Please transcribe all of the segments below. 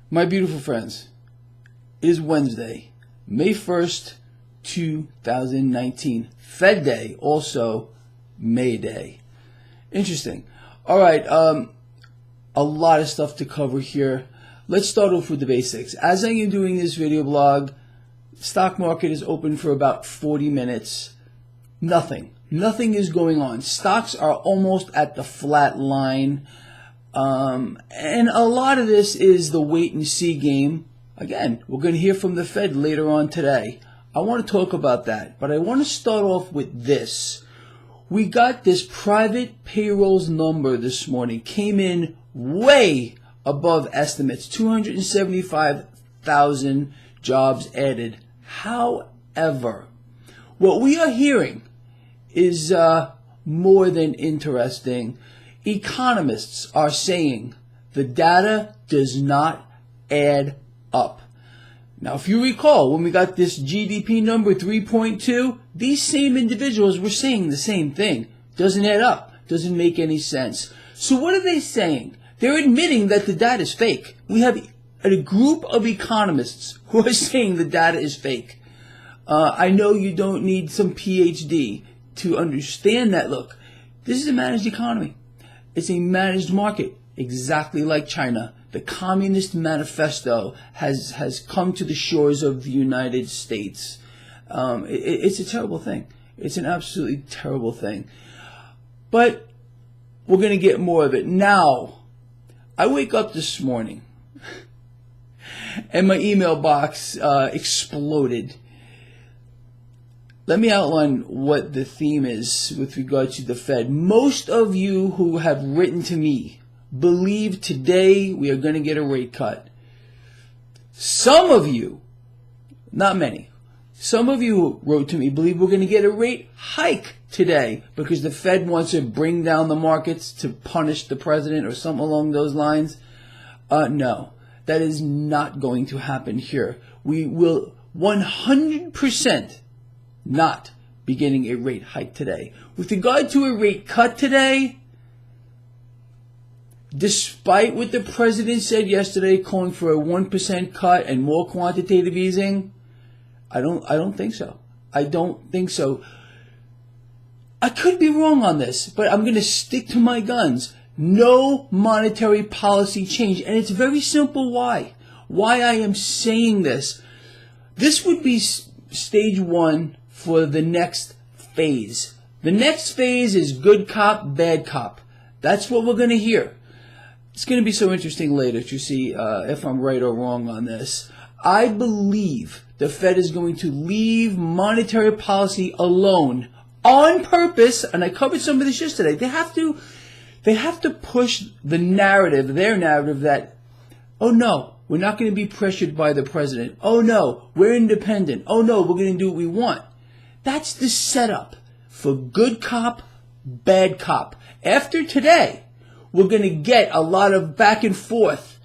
My beautiful friends, it is Wednesday, May 1st, 2019. Fed Day, also May Day. Interesting. All right, a lot of stuff to cover here. Let's start off with the basics. As I am doing this video blog, stock market is open for about 40 minutes. Nothing is going on. Stocks are almost at the flat line. And a lot of this is the wait and see game. Again, we're going to hear from the Fed later on today. I want to talk about that, but I want to start off with this. We got this private payrolls number this morning. Came in way above estimates. 275,000 jobs added. However, what we are hearing is more than interesting. Economists are saying the data does not add up. Now, if you recall, when we got this GDP number 3.2, these same individuals were saying the same thing. Doesn't add up. Doesn't make any sense. So what are they saying? They're admitting that the data is fake. We have a group of economists who are saying the data is fake. I know you don't need some PhD to understand that. Look, this is a managed economy. It's a managed market, exactly like China. The Communist Manifesto has come to the shores of the United States. It's a terrible thing. It's an absolutely terrible thing. But we're going to get more of it. Now, I wake up this morning and my email box exploded. Let me outline what the theme is with regard to the Fed. Most of you who have written to me believe today we are going to get a rate cut. Some of you, not many, some of you who wrote to me believe we're going to get a rate hike today because the Fed wants to bring down the markets to punish the president or something along those lines. No, that is not going to happen here. We will 100% not be getting a rate hike today. With regard to a rate cut today, despite what the president said yesterday, calling for a 1% cut and more quantitative easing, I don't think so. I don't think so. I could be wrong on this, but I'm going to stick to my guns. No monetary policy change. And it's very simple why I am saying this. This would be stage one for the next phase. The next phase is good cop, bad cop. That's what we're going to hear. It's going to be so interesting later to see if I'm right or wrong on this. I believe the Fed is going to leave monetary policy alone on purpose, and I covered some of this yesterday. They have to push the narrative, their narrative that, oh no, we're not going to be pressured by the president. Oh no, we're independent. Oh no, we're going to do what we want. That's the setup for good cop, bad cop. After today, we're going to get a lot of back and forth.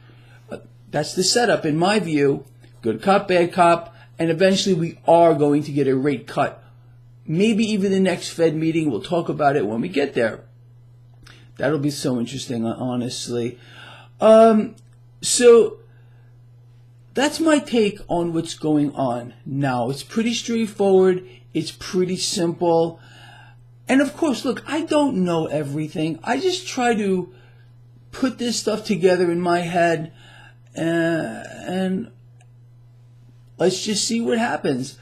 That's the setup, in my view. Good cop, bad cop, and eventually we are going to get a rate cut. Maybe even the next Fed meeting. We'll talk about it when we get there. That'll be so interesting, honestly. So that's my take on what's going on now. It's pretty straightforward. It's pretty simple. And of course, look, I don't know everything. I just try to put this stuff together in my head and let's just see what happens.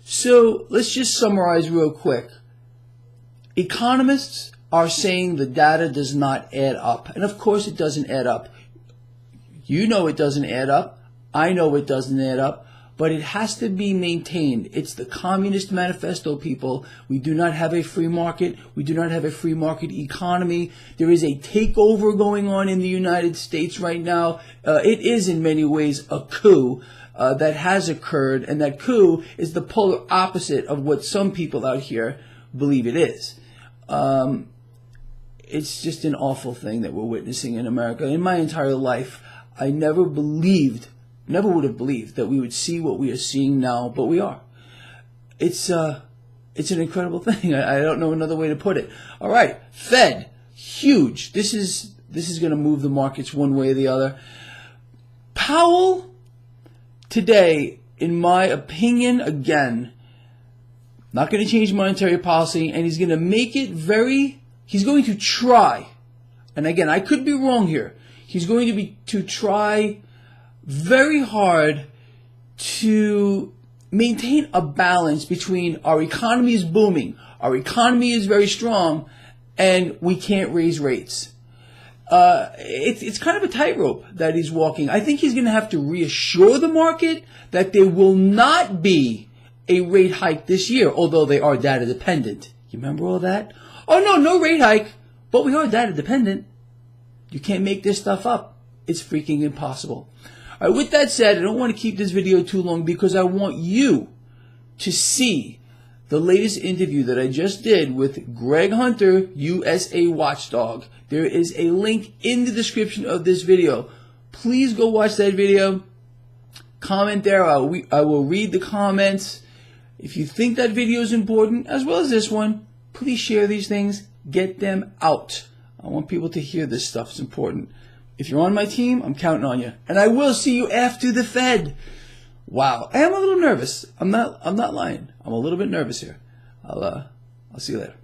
So let's just summarize real quick. Economists are saying the data does not add up. And of course it doesn't add up. You know it doesn't add up. I know it doesn't add up. But it has to be maintained. It's the Communist Manifesto, people. We do not have a free market. We do not have a free market economy. There is a takeover going on in the United States right now. It is in many ways a coup that has occurred, and that coup is the polar opposite of what some people out here believe it is. It's just an awful thing that we're witnessing in America. In my entire life, I never would have believed that we would see what we are seeing now, but we are. It's an incredible thing. I don't know another way to put it. All right, Fed, huge. This is going to move the markets one way or the other. Powell today, in my opinion, again, not going to change monetary policy, and he's going to make it he's going to try, and again, I could be wrong here, he's going to try very hard to maintain a balance between our economy is booming, our economy is very strong, and we can't raise rates. It's kind of a tightrope that he's walking. I think he's going to have to reassure the market that there will not be a rate hike this year, although they are data dependent. You remember all that? Oh, no rate hike, but we are data dependent. You can't make this stuff up. It's freaking impossible. All right, with that said, I don't want to keep this video too long because I want you to see the latest interview that I just did with Greg Hunter, USA Watchdog. There is a link in the description of this video. Please go watch that video. Comment there. I will read the comments. If you think that video is important, as well as this one, please share these things. Get them out. I want people to hear this stuff. It's important. If you're on my team, I'm counting on you. And I will see you after the Fed. Wow. I am a little nervous. I'm not lying. I'm a little bit nervous here. I'll see you later.